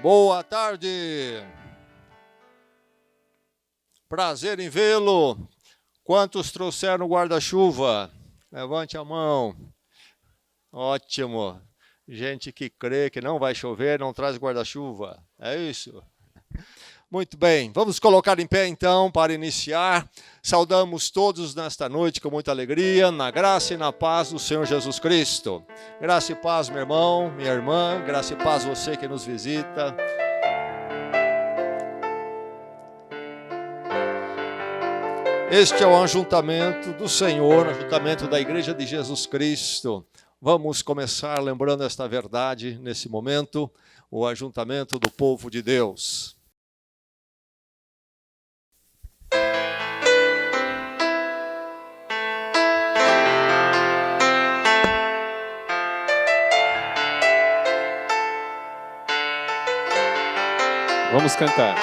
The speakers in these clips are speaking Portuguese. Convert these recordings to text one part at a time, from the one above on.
Boa tarde. Prazer em vê-lo. Quantos trouxeram guarda-chuva? Levante a mão. Ótimo. Gente que crê que não vai chover, não traz guarda-chuva. É isso? Muito bem. Vamos colocar em pé então para iniciar. Saudamos todos nesta noite com muita alegria, na graça e na paz do Senhor Jesus Cristo. Graça e paz, meu irmão, minha irmã. Graça e paz você que nos visita. Este é o ajuntamento do Senhor, o ajuntamento da Igreja de Jesus Cristo. Vamos começar lembrando esta verdade nesse momento, o ajuntamento do povo de Deus. Vamos cantar.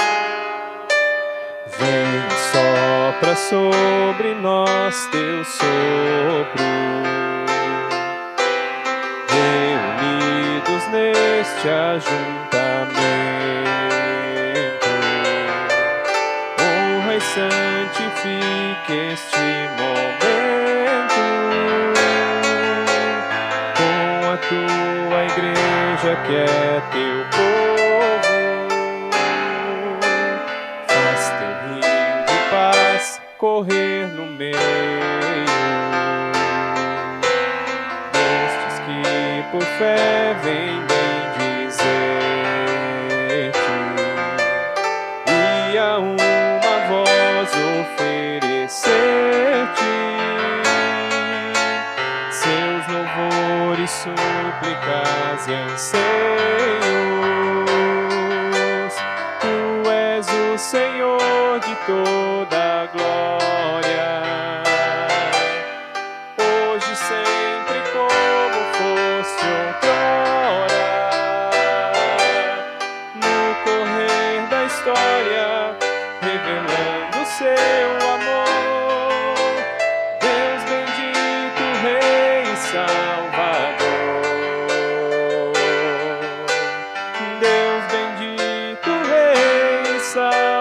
Vem, sopra sobre nós teu sopro, reunidos neste ajuntamento, honra e santifique este momento, com a tua igreja que é teu povo. Correr no meio destes que por fé vem bendizer-te, e a uma voz oferecer-te seus louvores, súplicas e anseios. Tu és o Senhor de toda a glória, hoje e sempre como foste outrora, no correr da história, revelando seu amor. Deus bendito, Rei e Salvador. Deus bendito, Rei e Salvador.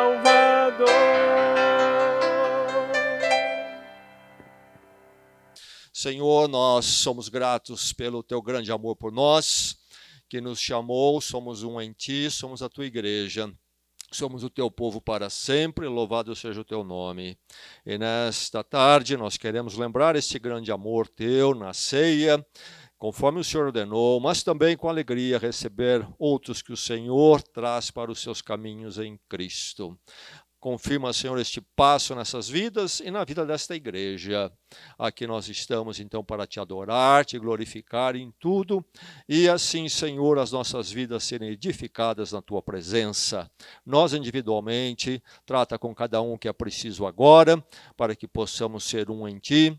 Senhor, nós somos gratos pelo teu grande amor por nós, que nos chamou, somos um em ti, somos a tua igreja, somos o teu povo para sempre, louvado seja o teu nome. E nesta tarde nós queremos lembrar esse grande amor teu na ceia, conforme o Senhor ordenou, mas também com alegria receber outros que o Senhor traz para os seus caminhos em Cristo. Confirma, Senhor, este passo nessas vidas e na vida desta igreja. Aqui nós estamos, então, para te adorar, te glorificar em tudo, e assim, Senhor, as nossas vidas serem edificadas na tua presença. Nós, individualmente, trata com cada um que é preciso agora, para que possamos ser um em ti.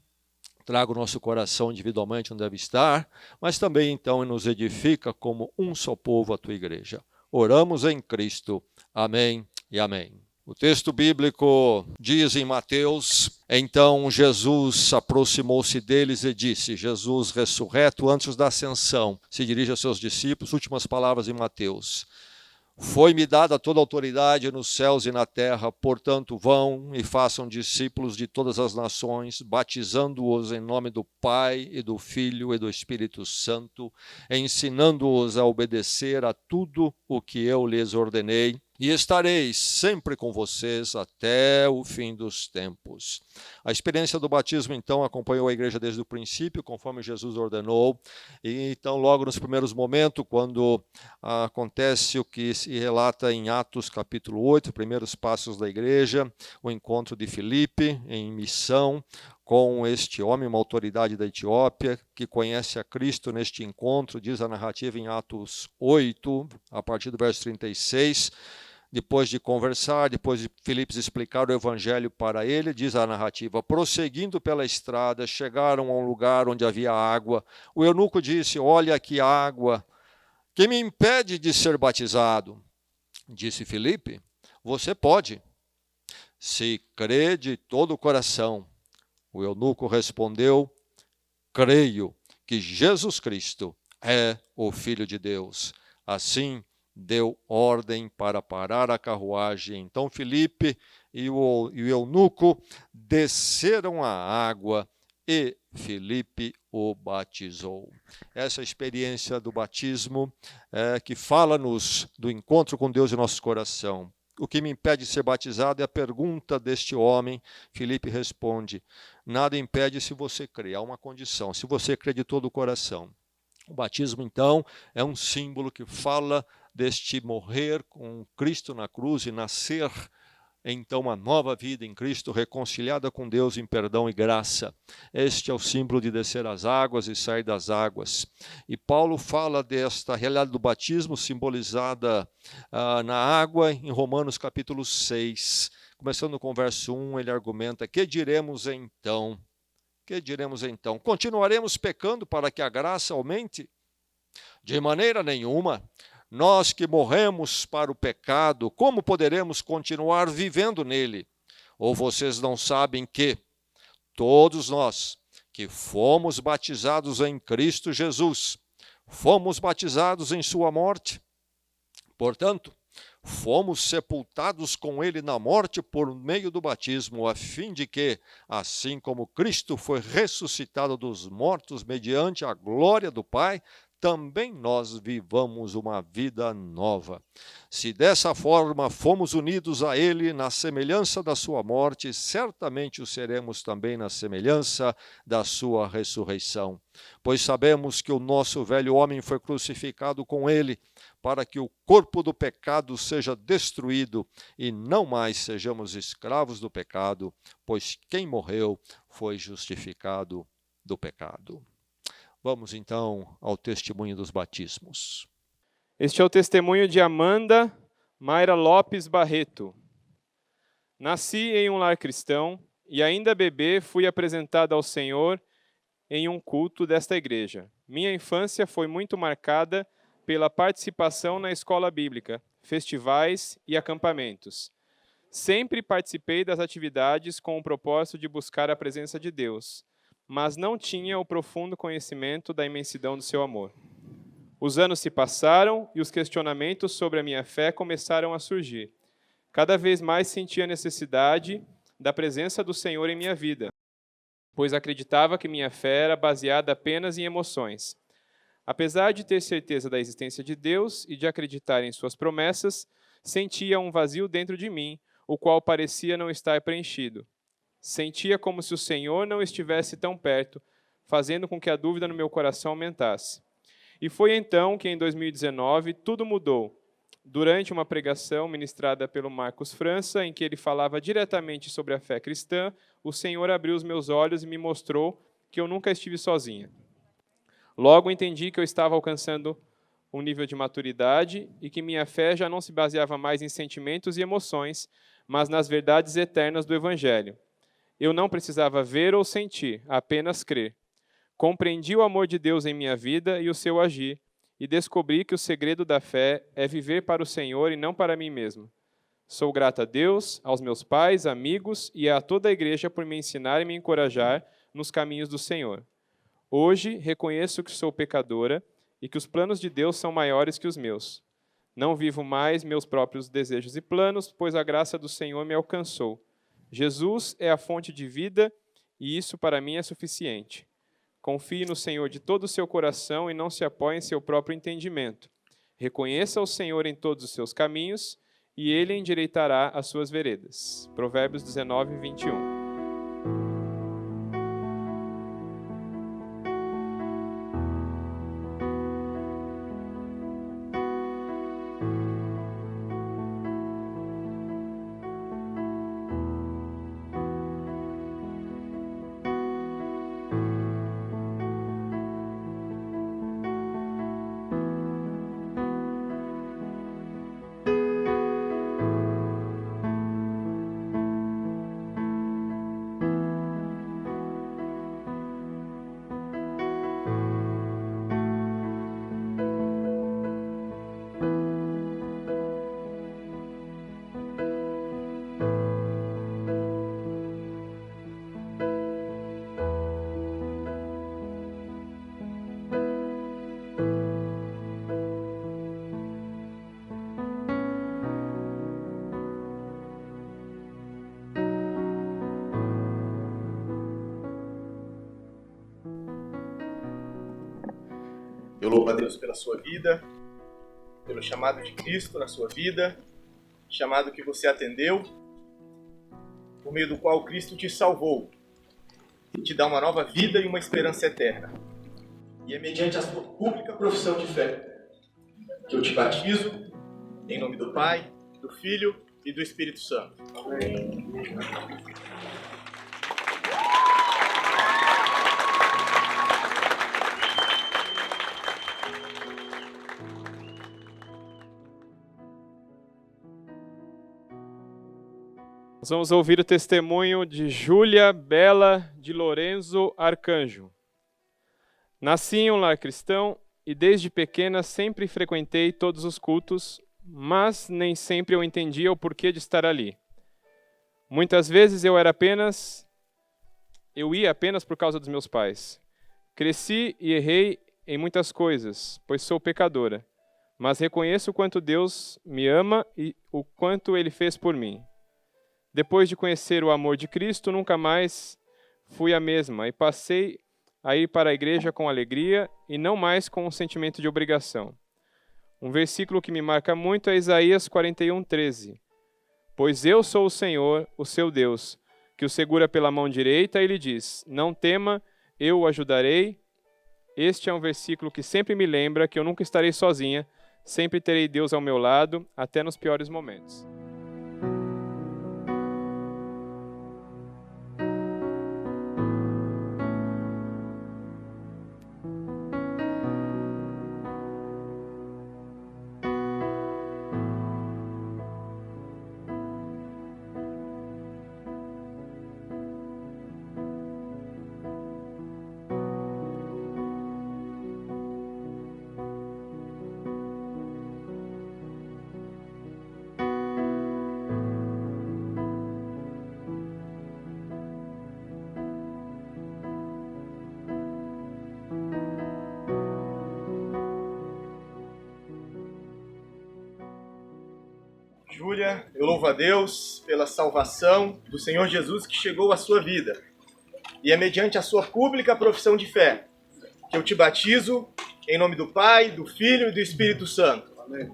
Traga o nosso coração individualmente onde deve estar, mas também, então, nos edifica como um só povo a tua igreja. Oramos em Cristo. Amém e amém. O texto bíblico diz em Mateus: então Jesus aproximou-se deles e disse, Jesus ressurreto antes da ascensão, se dirige aos seus discípulos, últimas palavras em Mateus: foi-me dada toda a autoridade nos céus e na terra, portanto vão e façam discípulos de todas as nações, batizando-os em nome do Pai e do Filho e do Espírito Santo, ensinando-os a obedecer a tudo o que eu lhes ordenei, e estarei sempre com vocês até o fim dos tempos. A experiência do batismo, então, acompanhou a igreja desde o princípio, conforme Jesus ordenou. E então, logo nos primeiros momentos, quando acontece o que se relata em Atos capítulo 8, primeiros passos da igreja, o encontro de Filipe em missão com este homem, uma autoridade da Etiópia, que conhece a Cristo neste encontro, diz a narrativa em Atos 8, a partir do verso 36, depois de conversar, depois de Filipe explicar o evangelho para ele, diz a narrativa, prosseguindo pela estrada, chegaram a um lugar onde havia água. O eunuco disse, olha aqui a água, que me impede de ser batizado? Disse Filipe, você pode, se crê de todo o coração. O eunuco respondeu, creio que Jesus Cristo é o Filho de Deus. Assim, deu ordem para parar a carruagem. Então Filipe e o eunuco desceram à água e Filipe o batizou. Essa experiência do batismo que fala-nos do encontro com Deus em nosso coração. O que me impede de ser batizado é a pergunta deste homem. Filipe responde: nada impede se você crer. Há uma condição: se você crer de todo o coração. O batismo, então, é um símbolo que fala deste morrer com Cristo na cruz e nascer, então, uma nova vida em Cristo, reconciliada com Deus em perdão e graça. Este é o símbolo de descer as águas e sair das águas. E Paulo fala desta realidade do batismo simbolizada na água em Romanos capítulo 6. Começando com o verso 1, ele argumenta: que diremos então? Que diremos então? Continuaremos pecando para que a graça aumente? De maneira nenhuma. Nós que morremos para o pecado, como poderemos continuar vivendo nele? Ou vocês não sabem que todos nós que fomos batizados em Cristo Jesus, fomos batizados em sua morte? Portanto, fomos sepultados com ele na morte por meio do batismo, a fim de que, assim como Cristo foi ressuscitado dos mortos mediante a glória do Pai, também nós vivamos uma vida nova. Se dessa forma fomos unidos a ele na semelhança da sua morte, certamente o seremos também na semelhança da sua ressurreição. Pois sabemos que o nosso velho homem foi crucificado com ele, para que o corpo do pecado seja destruído e não mais sejamos escravos do pecado, pois quem morreu foi justificado do pecado. Vamos então ao testemunho dos batismos. Este é o testemunho de Amanda Mayra Lopes Barreto. Nasci em um lar cristão e ainda bebê fui apresentada ao Senhor em um culto desta igreja. Minha infância foi muito marcada pela participação na escola bíblica, festivais e acampamentos. Sempre participei das atividades com o propósito de buscar a presença de Deus, mas não tinha o profundo conhecimento da imensidão do seu amor. Os anos se passaram e os questionamentos sobre a minha fé começaram a surgir. Cada vez mais sentia a necessidade da presença do Senhor em minha vida, pois acreditava que minha fé era baseada apenas em emoções. Apesar de ter certeza da existência de Deus e de acreditar em suas promessas, sentia um vazio dentro de mim, o qual parecia não estar preenchido. Sentia como se o Senhor não estivesse tão perto, fazendo com que a dúvida no meu coração aumentasse. E foi então que, em 2019, tudo mudou. Durante uma pregação ministrada pelo Marcos França, em que ele falava diretamente sobre a fé cristã, o Senhor abriu os meus olhos e me mostrou que eu nunca estive sozinha. Logo entendi que eu estava alcançando um nível de maturidade e que minha fé já não se baseava mais em sentimentos e emoções, mas nas verdades eternas do Evangelho. Eu não precisava ver ou sentir, apenas crer. Compreendi o amor de Deus em minha vida e o seu agir, e descobri que o segredo da fé é viver para o Senhor e não para mim mesmo. Sou grato a Deus, aos meus pais, amigos e a toda a igreja por me ensinar e me encorajar nos caminhos do Senhor. Hoje, reconheço que sou pecadora e que os planos de Deus são maiores que os meus. Não vivo mais meus próprios desejos e planos, pois a graça do Senhor me alcançou. Jesus é a fonte de vida e isso para mim é suficiente. Confie no Senhor de todo o seu coração e não se apoie em seu próprio entendimento. Reconheça o Senhor em todos os seus caminhos e Ele endireitará as suas veredas. Provérbios 19, 21. Eu louvo a Deus pela sua vida, pelo chamado de Cristo na sua vida, chamado que você atendeu, por meio do qual Cristo te salvou e te dá uma nova vida e uma esperança eterna. E é mediante a sua pública profissão de fé que eu te batizo em nome do Pai, do Filho e do Espírito Santo. Amém. Nós vamos ouvir o testemunho de Júlia Bela de Lorenzo Arcanjo. Nasci em um lar cristão e desde pequena sempre frequentei todos os cultos, mas nem sempre eu entendia o porquê de estar ali. Muitas vezes eu ia apenas por causa dos meus pais. Cresci e errei em muitas coisas, pois sou pecadora, mas reconheço o quanto Deus me ama e o quanto Ele fez por mim. Depois de conhecer o amor de Cristo, nunca mais fui a mesma e passei a ir para a igreja com alegria e não mais com um sentimento de obrigação. Um versículo que me marca muito é Isaías 41:13. Pois eu sou o Senhor, o seu Deus, que o segura pela mão direita e lhe diz, não tema, eu o ajudarei. Este é um versículo que sempre me lembra que eu nunca estarei sozinha, sempre terei Deus ao meu lado, até nos piores momentos. Júlia, eu louvo a Deus pela salvação do Senhor Jesus que chegou à sua vida. E é mediante a sua pública profissão de fé que eu te batizo em nome do Pai, do Filho e do Espírito Santo. Amém.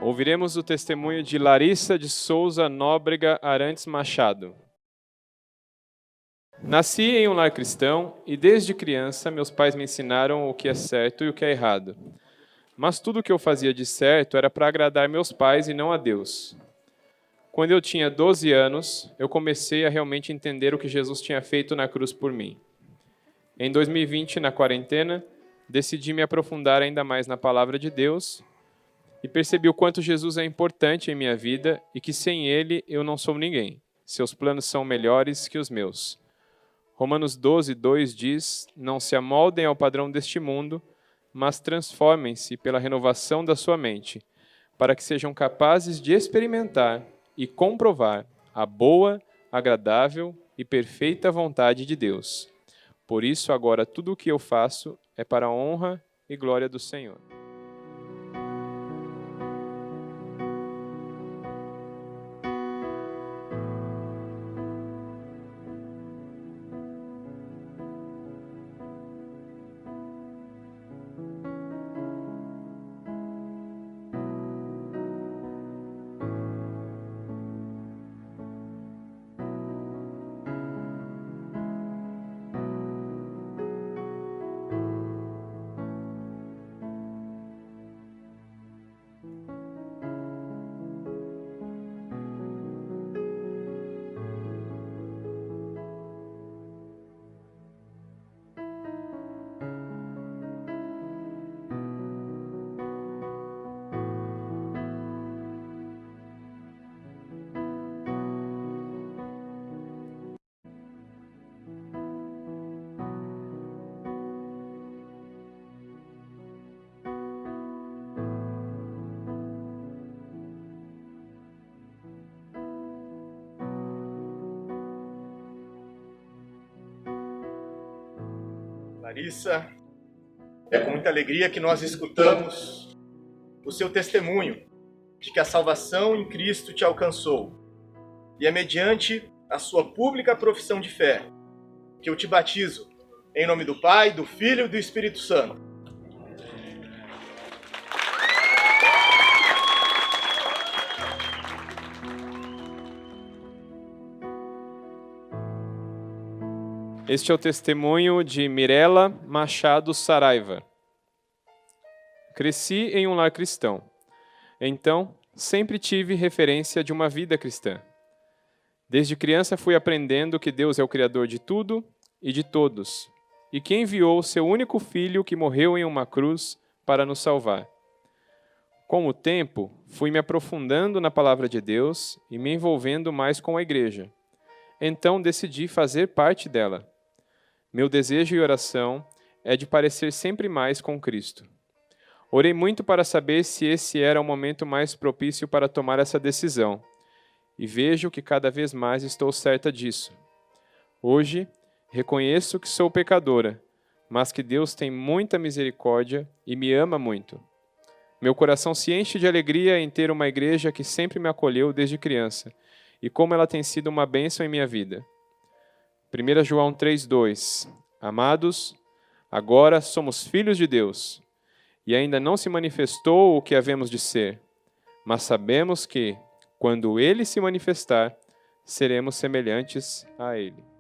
Ouviremos o testemunho de Larissa de Souza Nóbrega Arantes Machado. Nasci em um lar cristão e desde criança meus pais me ensinaram o que é certo e o que é errado. Mas tudo o que eu fazia de certo era para agradar meus pais e não a Deus. Quando eu tinha 12 anos, eu comecei a realmente entender o que Jesus tinha feito na cruz por mim. Em 2020, na quarentena, decidi me aprofundar ainda mais na palavra de Deus e percebi o quanto Jesus é importante em minha vida e que sem Ele eu não sou ninguém. Seus planos são melhores que os meus. Romanos 12:2 diz, não se amoldem ao padrão deste mundo, mas transformem-se pela renovação da sua mente, para que sejam capazes de experimentar e comprovar a boa, agradável e perfeita vontade de Deus. Por isso, agora, tudo o que eu faço é para a honra e glória do Senhor. Larissa, é com muita alegria que nós escutamos o o seu testemunho de que a salvação em Cristo te alcançou. E é mediante a sua pública profissão de fé que eu te batizo, em nome do Pai, do Filho e do Espírito Santo. Este é o testemunho de Mirela Machado Saraiva. Cresci em um lar cristão. Então, sempre tive referência de uma vida cristã. Desde criança fui aprendendo que Deus é o Criador de tudo e de todos, e que enviou o seu único filho que morreu em uma cruz para nos salvar. Com o tempo, fui me aprofundando na palavra de Deus e me envolvendo mais com a igreja. Então decidi fazer parte dela. Meu desejo e oração é de parecer sempre mais com Cristo. Orei muito para saber se esse era o momento mais propício para tomar essa decisão, e vejo que cada vez mais estou certa disso. Hoje, reconheço que sou pecadora, mas que Deus tem muita misericórdia e me ama muito. Meu coração se enche de alegria em ter uma igreja que sempre me acolheu desde criança, e como ela tem sido uma bênção em minha vida. 1 João 3,2 Amados, agora somos filhos de Deus, e ainda não se manifestou o que havemos de ser, mas sabemos que, quando Ele se manifestar, seremos semelhantes a Ele.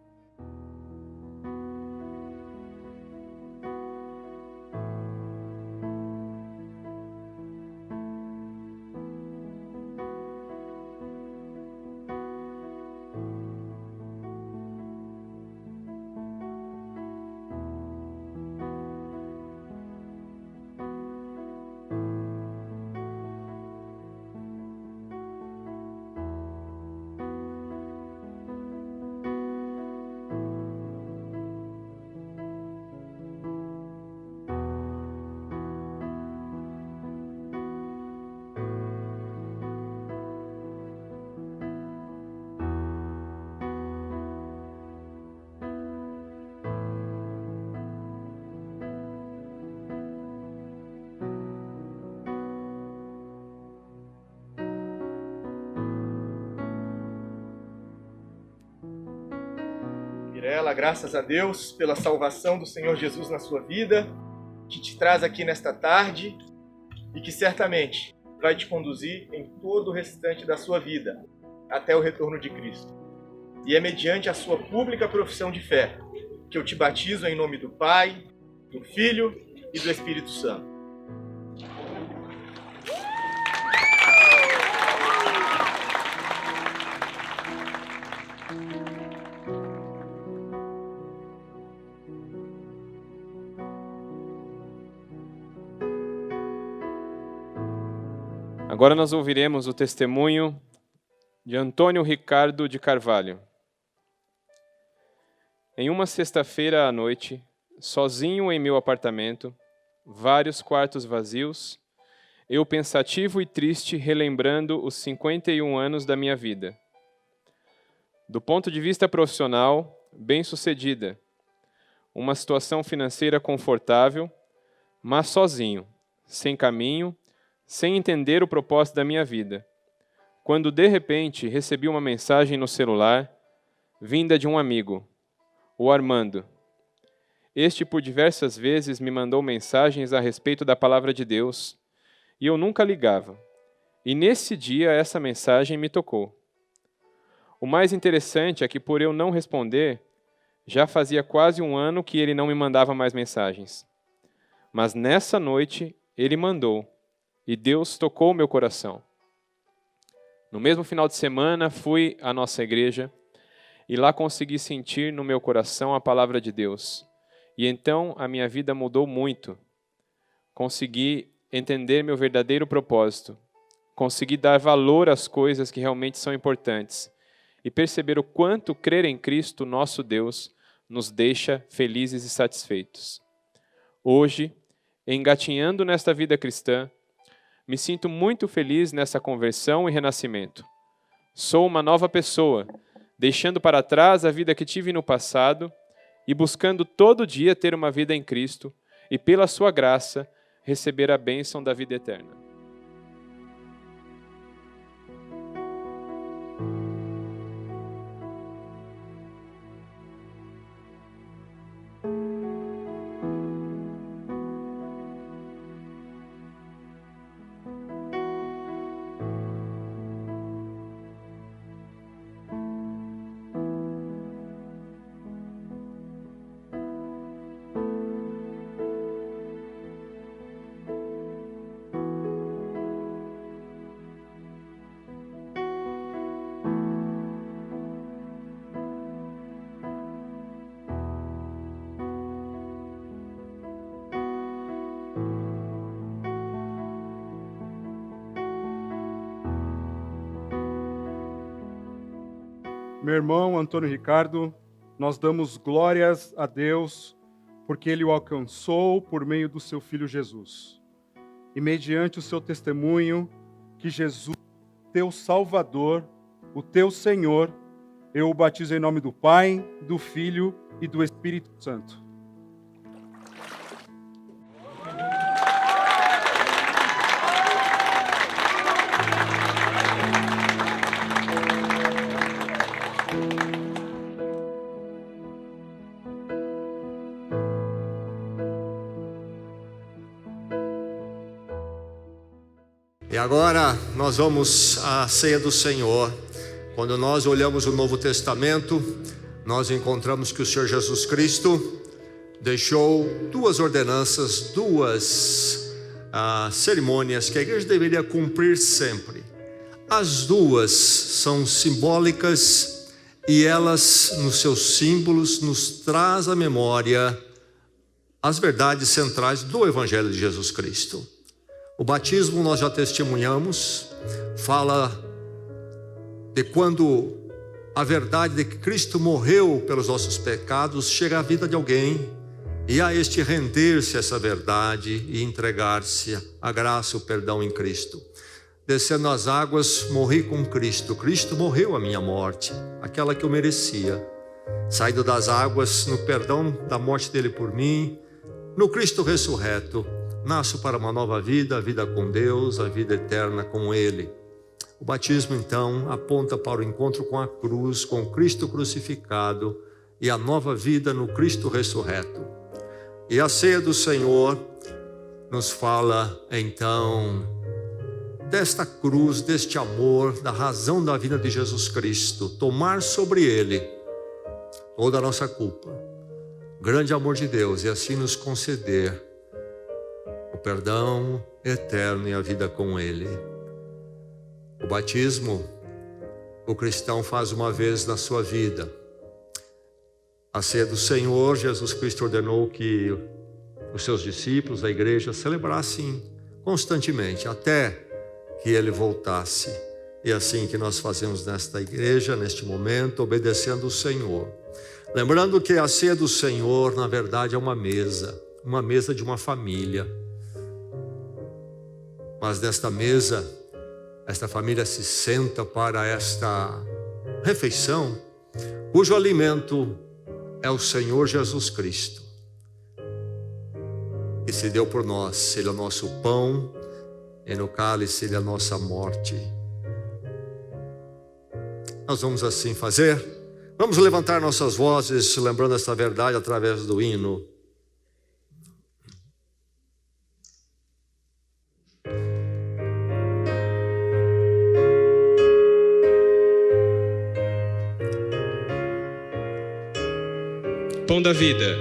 Mirela, graças a Deus pela salvação do Senhor Jesus na sua vida, que te traz aqui nesta tarde e que certamente vai te conduzir em todo o restante da sua vida, até o retorno de Cristo. E é mediante a sua pública profissão de fé que eu te batizo em nome do Pai, do Filho e do Espírito Santo. Agora nós ouviremos o testemunho de Antônio Ricardo de Carvalho. Em uma sexta-feira à noite, sozinho em meu apartamento, vários quartos vazios, eu pensativo e triste relembrando os 51 anos da minha vida. Do ponto de vista profissional, bem-sucedida, uma situação financeira confortável, mas sozinho, sem caminho, sem entender o propósito da minha vida, quando de repente recebi uma mensagem no celular, vinda de um amigo, o Armando. Este por diversas vezes me mandou mensagens a respeito da palavra de Deus, e eu nunca ligava. E nesse dia essa mensagem me tocou. O mais interessante é que por eu não responder, já fazia quase um ano que ele não me mandava mais mensagens. Mas nessa noite ele mandou, e Deus tocou meu coração. No mesmo final de semana, fui à nossa igreja e lá consegui sentir no meu coração a palavra de Deus. E então a minha vida mudou muito. Consegui entender meu verdadeiro propósito. Consegui dar valor às coisas que realmente são importantes. E perceber o quanto crer em Cristo, nosso Deus, nos deixa felizes e satisfeitos. Hoje, engatinhando nesta vida cristã, me sinto muito feliz nessa conversão e renascimento. Sou uma nova pessoa, deixando para trás a vida que tive no passado e buscando todo dia ter uma vida em Cristo e, pela sua graça, receber a bênção da vida eterna. Meu irmão Antônio Ricardo, nós damos glórias a Deus porque Ele o alcançou por meio do seu Filho Jesus. E mediante o seu testemunho, que Jesus, teu Salvador, o teu Senhor, eu o batizo em nome do Pai, do Filho e do Espírito Santo. E agora nós vamos à ceia do Senhor. Quando nós olhamos o Novo Testamento, nós encontramos que o Senhor Jesus Cristo deixou duas ordenanças, duas cerimônias que a igreja deveria cumprir sempre. As duas são simbólicas e elas, nos seus símbolos, nos traz à memória as verdades centrais do Evangelho de Jesus Cristo. O batismo nós já testemunhamos, fala de quando a verdade de que Cristo morreu pelos nossos pecados chega à vida de alguém, e a este render-se a essa verdade e entregar-se à graça e o perdão em Cristo. Descendo as águas, morri com Cristo. Cristo morreu a minha morte, aquela que eu merecia. Saído das águas, no perdão da morte dele por mim, no Cristo ressurreto, nasço para uma nova vida, a vida com Deus, a vida eterna com Ele. O batismo, então, aponta para o encontro com a cruz, com Cristo crucificado e a nova vida no Cristo ressurreto. E a ceia do Senhor nos fala, então, desta cruz, deste amor, da razão da vida de Jesus Cristo, tomar sobre Ele toda a nossa culpa, grande amor de Deus, e assim nos conceder o perdão eterno e a vida com Ele. O batismo, o cristão faz uma vez na sua vida. A ceia do Senhor, Jesus Cristo ordenou que os seus discípulos, a igreja, celebrassem constantemente, até que Ele voltasse. E assim que nós fazemos nesta igreja, neste momento, obedecendo o Senhor. Lembrando que a ceia do Senhor, na verdade, é uma mesa de uma família. Mas nesta mesa, esta família se senta para esta refeição, cujo alimento é o Senhor Jesus Cristo, que se deu por nós. Ele é o nosso pão, e no cálice Ele é a nossa morte. Nós vamos assim fazer. Vamos levantar nossas vozes, lembrando esta verdade através do hino. Pão da vida.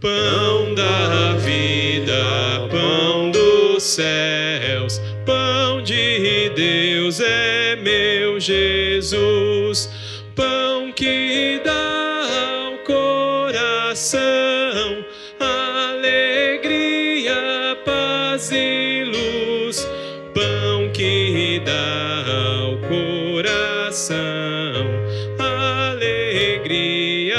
Pão da vida, pão dos céus, pão de Deus é meu Jesus, pão que dá ao coração alegria, paz e luz, pão que dá ao coração alegria,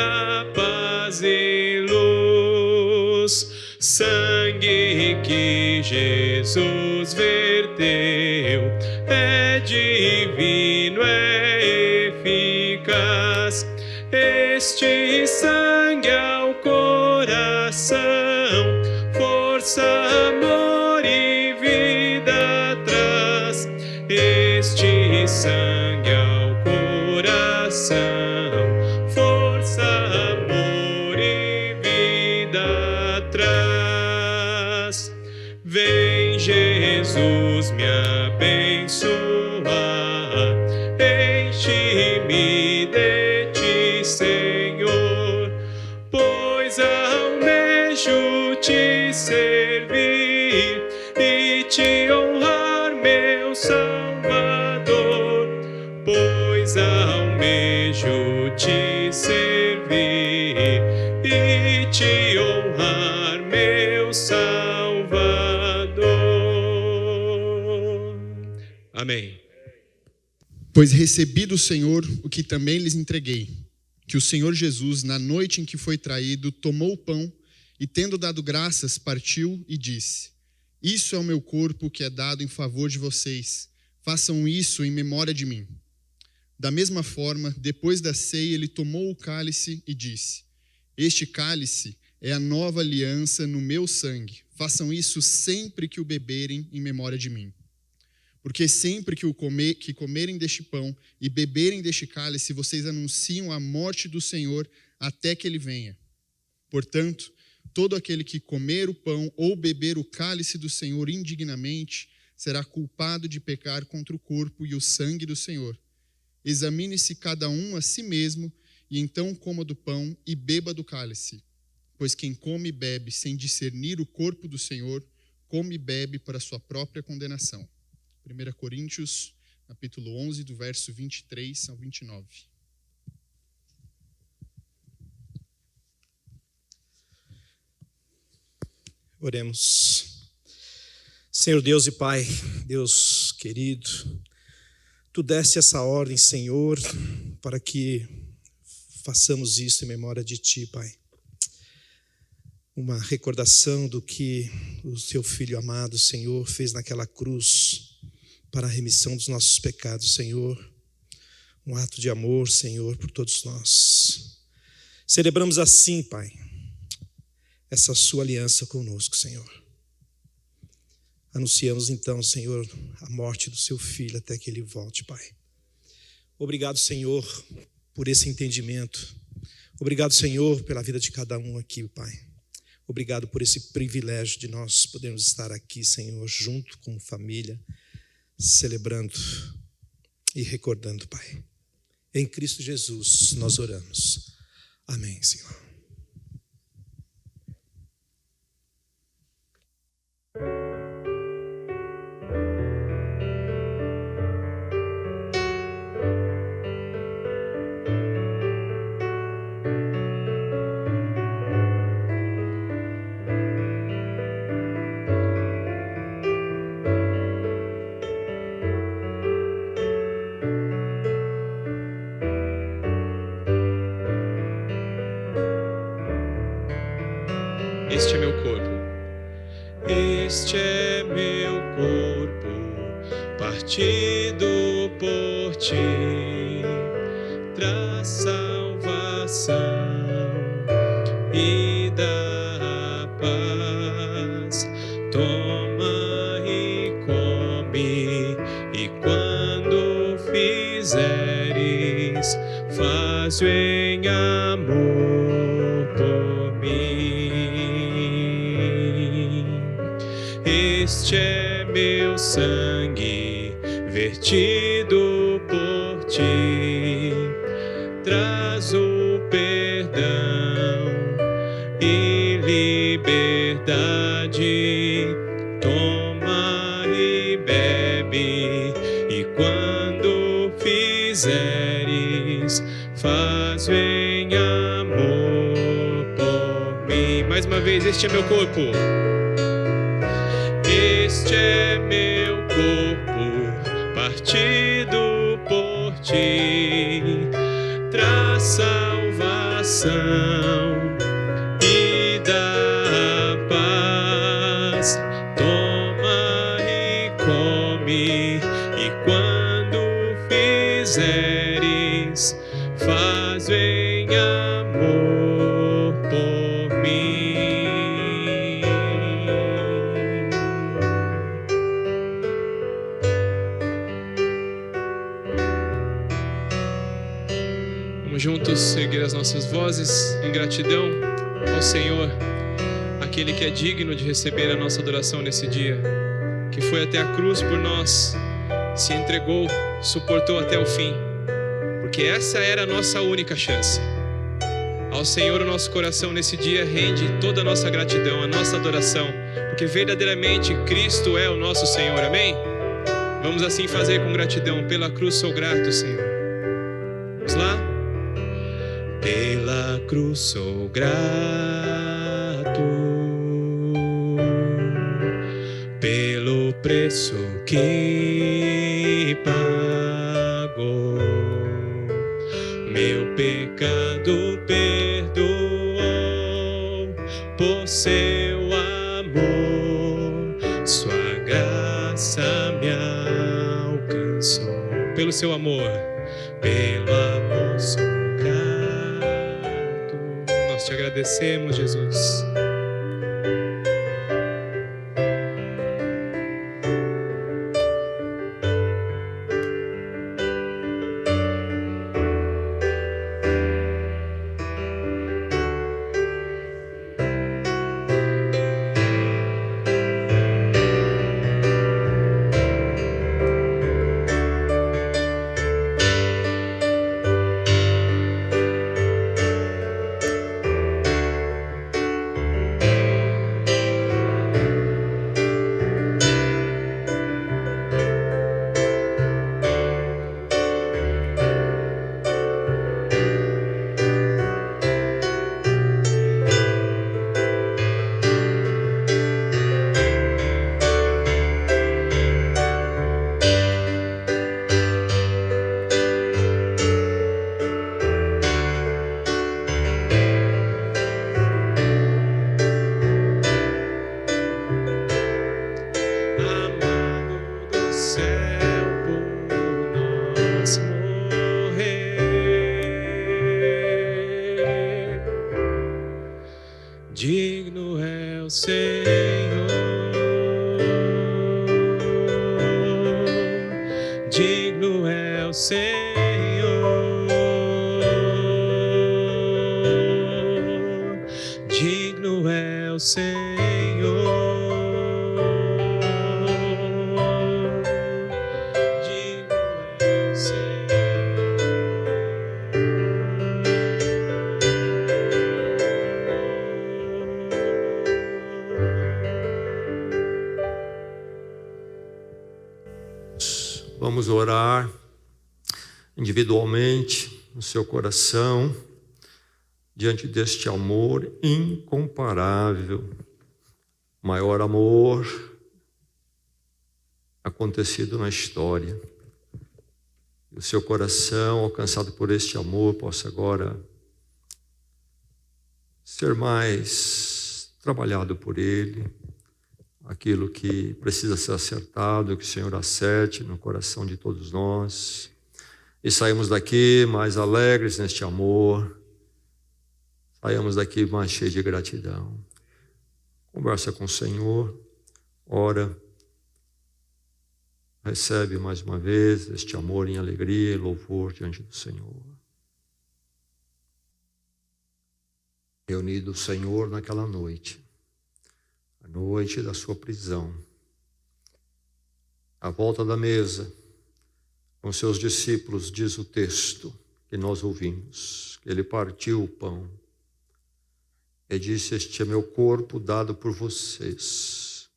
paz e luz. Sangue que Jesus verteu é divino, é eficaz. Este sangue ao coração força, amor e vida traz. Este sangue ao coração força, amor e vida traz. Vem Jesus me abençoar, enche-me de ti, Senhor, pois almejo te servir e te honrar, meu Salvador, pois almejo te servir e te honrar, meu Salvador. Amém. Pois recebi do Senhor o que também lhes entreguei, que o Senhor Jesus, na noite em que foi traído, tomou o pão e, tendo dado graças, partiu e disse: Isso é o meu corpo que é dado em favor de vocês. Façam isso em memória de mim. Da mesma forma, depois da ceia, ele tomou o cálice e disse: Este cálice é a nova aliança no meu sangue. Façam isso sempre que o beberem em memória de mim. Porque sempre que comerem deste pão e beberem deste cálice, vocês anunciam a morte do Senhor até que ele venha. Portanto, todo aquele que comer o pão ou beber o cálice do Senhor indignamente será culpado de pecar contra o corpo e o sangue do Senhor. Examine-se cada um a si mesmo, e então coma do pão e beba do cálice. Pois quem come e bebe sem discernir o corpo do Senhor, come e bebe para a sua própria condenação. 1 Coríntios, capítulo 11, do verso 23 ao 29. Oremos. Senhor Deus e Pai, Deus querido, Tu deste essa ordem, Senhor, para que façamos isso em memória de Ti, Pai. Uma recordação do que o Teu Filho amado, Senhor, fez naquela cruz para a remissão dos nossos pecados, Senhor. Um ato de amor, Senhor, por todos nós. Celebramos assim, Pai, essa Sua aliança conosco, Senhor. Anunciamos então, Senhor, a morte do Seu Filho até que Ele volte, Pai. Obrigado, Senhor, por esse entendimento. Obrigado, Senhor, pela vida de cada um aqui, Pai. Obrigado por esse privilégio de nós podermos estar aqui, Senhor, junto como família, celebrando e recordando, Pai. Em Cristo Jesus nós oramos. Amém, Senhor. Este é meu corpo. Este é meu corpo, partido por ti, traz salvação e dá paz. Toma e come, e quando fizeres, faz-o em amor por mim. Este é meu sangue, vertido por ti, traz o perdão e liberdade. Toma e bebe, e quando fizeres, faz-o em amor por mim. Mais uma vez, este é meu corpo. Este é meu corpo, partido por ti, traz salvação e dá paz. Toma e come, e quando fizeres, faz-o em amor por mim. Vamos juntos erguer as nossas vozes em gratidão ao Senhor, aquele que é digno de receber a nossa adoração nesse dia, que foi até a cruz por nós, se entregou, suportou até o fim, porque essa era a nossa única chance. Ao Senhor o nosso coração nesse dia rende toda a nossa gratidão, a nossa adoração, porque verdadeiramente Cristo é o nosso Senhor, amém? Vamos assim fazer com gratidão. Pela cruz sou grato, Senhor. Vamos lá? Pela cruz sou grato, pelo preço que pagou, meu pecado perdoou, por seu amor, sua graça me alcançou. Pelo seu amor sou grato. Nós te agradecemos, Jesus. Digno é o Senhor, digno é o Senhor, digno é o Senhor, digno é o Senhor. Vamos orar individualmente no seu coração, diante deste amor incomparável, maior amor acontecido na história. E o seu coração, alcançado por este amor, possa agora ser mais trabalhado por ele. Aquilo que precisa ser acertado, que o Senhor acerte no coração de todos nós. E saímos daqui mais alegres neste amor. Saímos daqui mais cheios de gratidão. Conversa com o Senhor, ora. Recebe mais uma vez este amor em alegria e louvor diante do Senhor. Reunido o Senhor naquela noite, a noite da sua prisão, à volta da mesa, com seus discípulos, diz o texto que nós ouvimos, que ele partiu o pão e disse: este é meu corpo dado por vocês.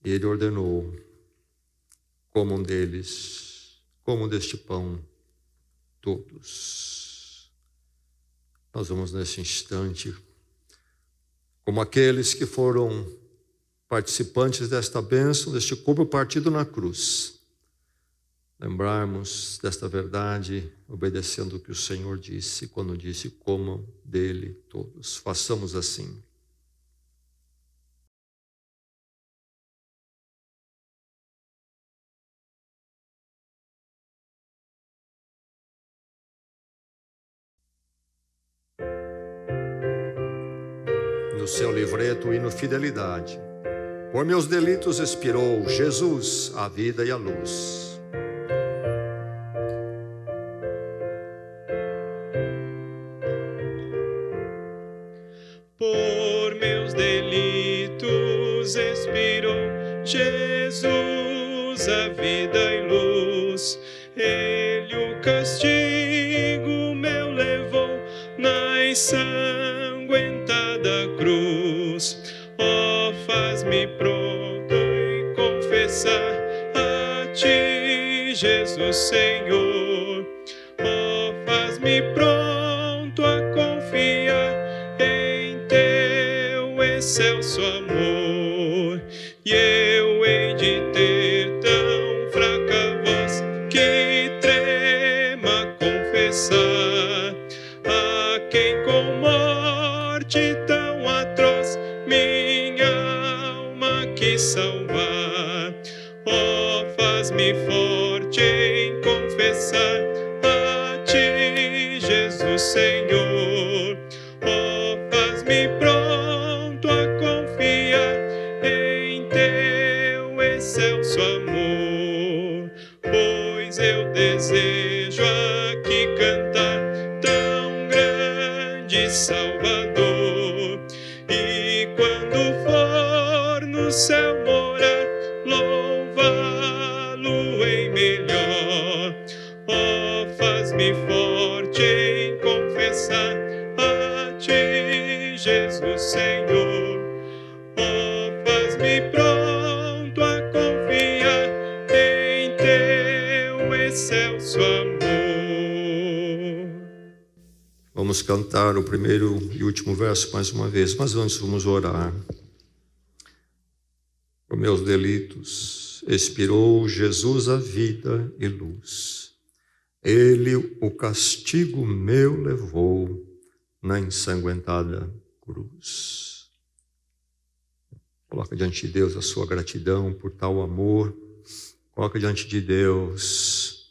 E ele ordenou: comam deles, comam deste pão todos. Nós vamos nesse instante, como aqueles que foram participantes desta bênção, deste corpo partido na cruz, lembrarmos desta verdade, obedecendo o que o Senhor disse, quando disse: comam dele todos. Façamos assim. No seu livreto, hino fidelidade. Por meus delitos expirou Jesus, a vida e a luz. Por meus delitos expirou Jesus, a vida e luz. Ele o castigo meu levou na ensanguentada cruz. Ó, faz-me pronto em confessar a ti, Jesus Senhor. Ó, faz-me pronto a confiar em teu excelso amor. E eu hei de ter tão fraca voz que trema a confessar confessar a quem com morte tão atroz minha alma quis salvar. Ó, faz-me forte em confessar a ti, Jesus Senhor. Ó, faz-me pronto a confiar em teu excelso amor, pois eu desejo aqui cantar tão grande Salvador. E quando for no céu morar, louvá-lo-ei melhor. Ó, faz-me forte em confessar a ti, Jesus Senhor. Ó, faz-me pronto a confiar em teu excelso amor. Vamos cantar o primeiro e último verso mais uma vez, mas antes vamos orar. Por meus delitos expirou Jesus a vida e luz. Ele o castigo meu levou na ensanguentada cruz. Coloca diante de Deus a sua gratidão por tal amor. Coloca diante de Deus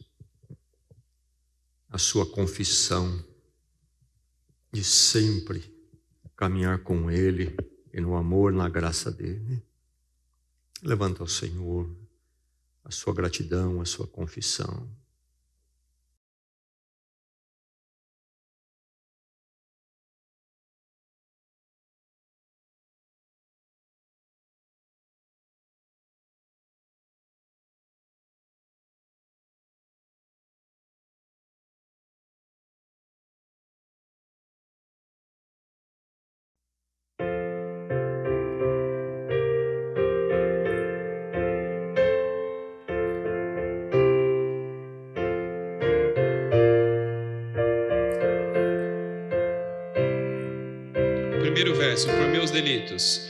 a sua confissão de sempre caminhar com Ele e no amor, na graça dEle. Levanta ao Senhor a sua gratidão, a sua confissão. Primeiro verso, por meus delitos.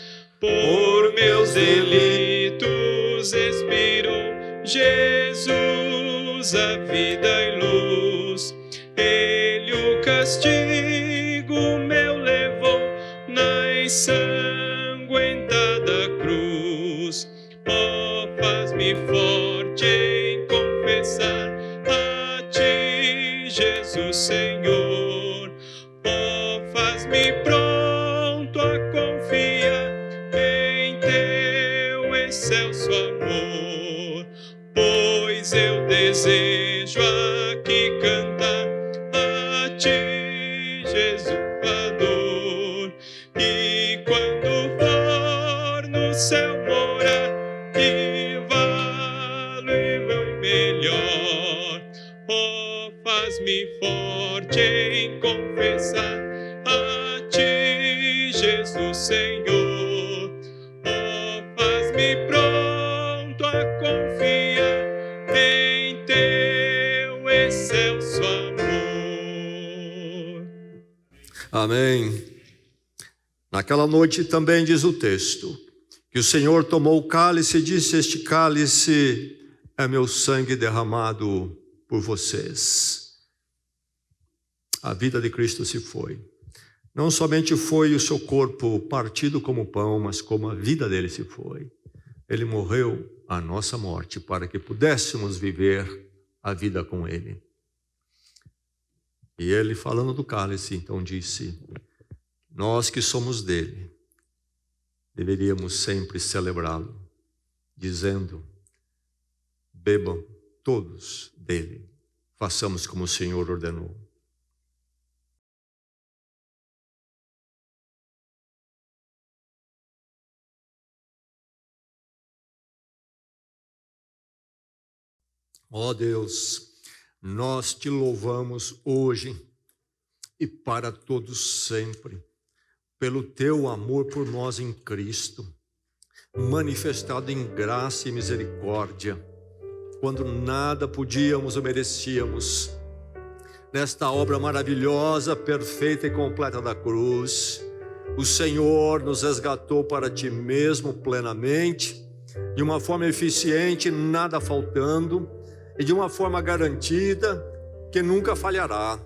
Por meus delitos expirou Jesus a vida e luz. Ele o castigo meu levou na ensanguentada cruz. Ó, faz-me forte em confessar a ti, Jesus Senhor. Ó, faz-me pronto a confiar em teu excelso amor, pois eu desejo aqui cantar a ti, Jesus Salvador. E quando for no céu morar, que vale melhor. Ó, faz-me forte em confessar a ti, Jesus Senhor. Ó, faz-me pronto a confiar em teu excelso amor. Amém. Naquela noite também diz o texto, que o Senhor tomou o cálice e disse: este cálice é meu sangue derramado por vocês. A vida de Cristo se foi. Não somente foi o seu corpo partido como pão, mas como a vida dele se foi. Ele morreu a nossa morte para que pudéssemos viver a vida com ele. E ele, falando do cálice, então disse: nós que somos dele, deveríamos sempre celebrá-lo, dizendo: bebam todos dele, façamos como o Senhor ordenou. Ó Deus, nós te louvamos hoje e para todos sempre, pelo teu amor por nós em Cristo, manifestado em graça e misericórdia, quando nada podíamos ou merecíamos. Nesta obra maravilhosa, perfeita e completa da cruz, o Senhor nos resgatou para ti mesmo plenamente, de uma forma eficiente, nada faltando, e de uma forma garantida, que nunca falhará.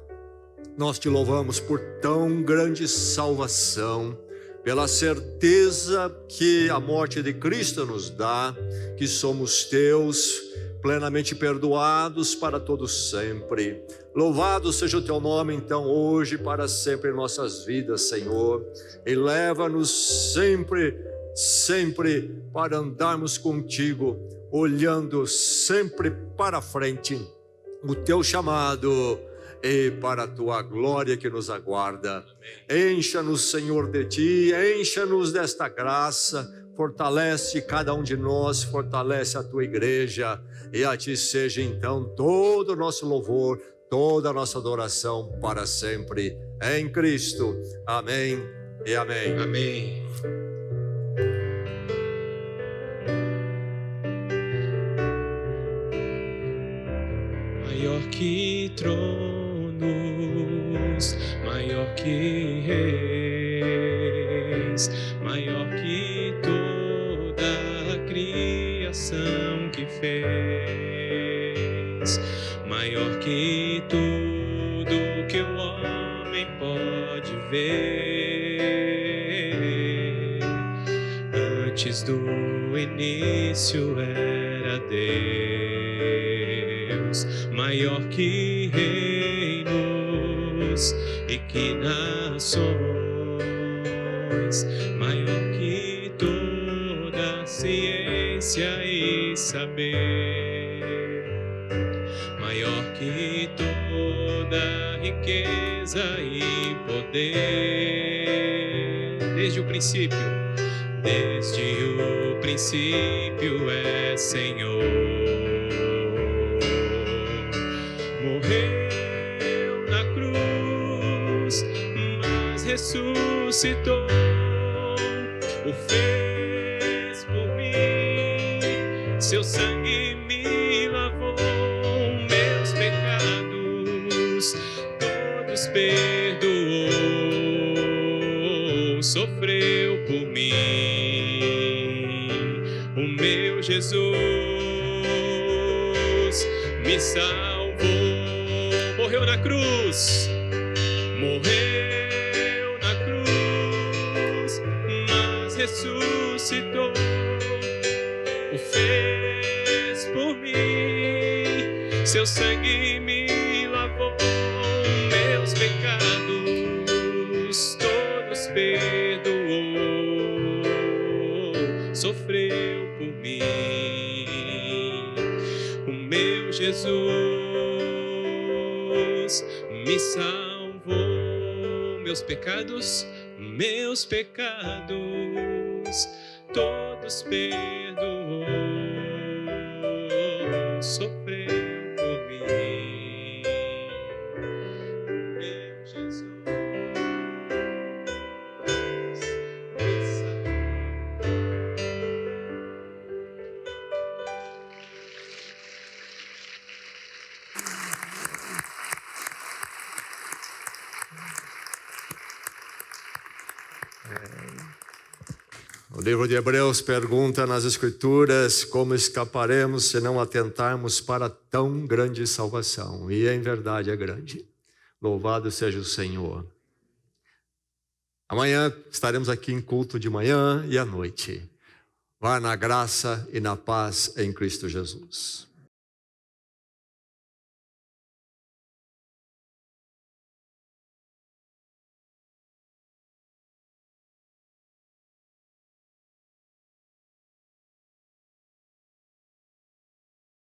Nós te louvamos por tão grande salvação, pela certeza que a morte de Cristo nos dá, que somos teus, plenamente perdoados para todos sempre. Louvado seja o teu nome, então, hoje e para sempre em nossas vidas, Senhor. E leva-nos sempre, sempre para andarmos contigo, olhando sempre para frente, o teu chamado e para a tua glória que nos aguarda. Encha-nos, Senhor, de ti, encha-nos desta graça, fortalece cada um de nós, fortalece a tua igreja, e a ti seja então todo o nosso louvor, toda a nossa adoração para sempre, em Cristo. Amém e amém. Amém. Maior que tronos, maior que reis, maior que toda a criação que fez, maior que tudo que o homem pode ver. Antes do início era Deus, maior que reinos e que nações, maior que toda ciência e saber, maior que toda riqueza e poder. Desde o princípio é Senhor. Morreu na cruz, mas ressuscitou, o fez por mim, seu sangue me lavou, meus pecados todos perdoou, sofreu por mim, o meu Jesus me salvou. Morreu na cruz, mas ressuscitou, o fez por mim, seu sangue me lavou, meus pecados todos perdoou, sofreu por mim, o meu Jesus me salvou, meus pecados todos perdoou, sofreu por mim, meu Jesus me salvou. O livro de Hebreus pergunta nas Escrituras como escaparemos se não atentarmos para tão grande salvação. E em verdade é grande. Louvado seja o Senhor. Amanhã estaremos aqui em culto de manhã e à noite. Vá na graça e na paz em Cristo Jesus.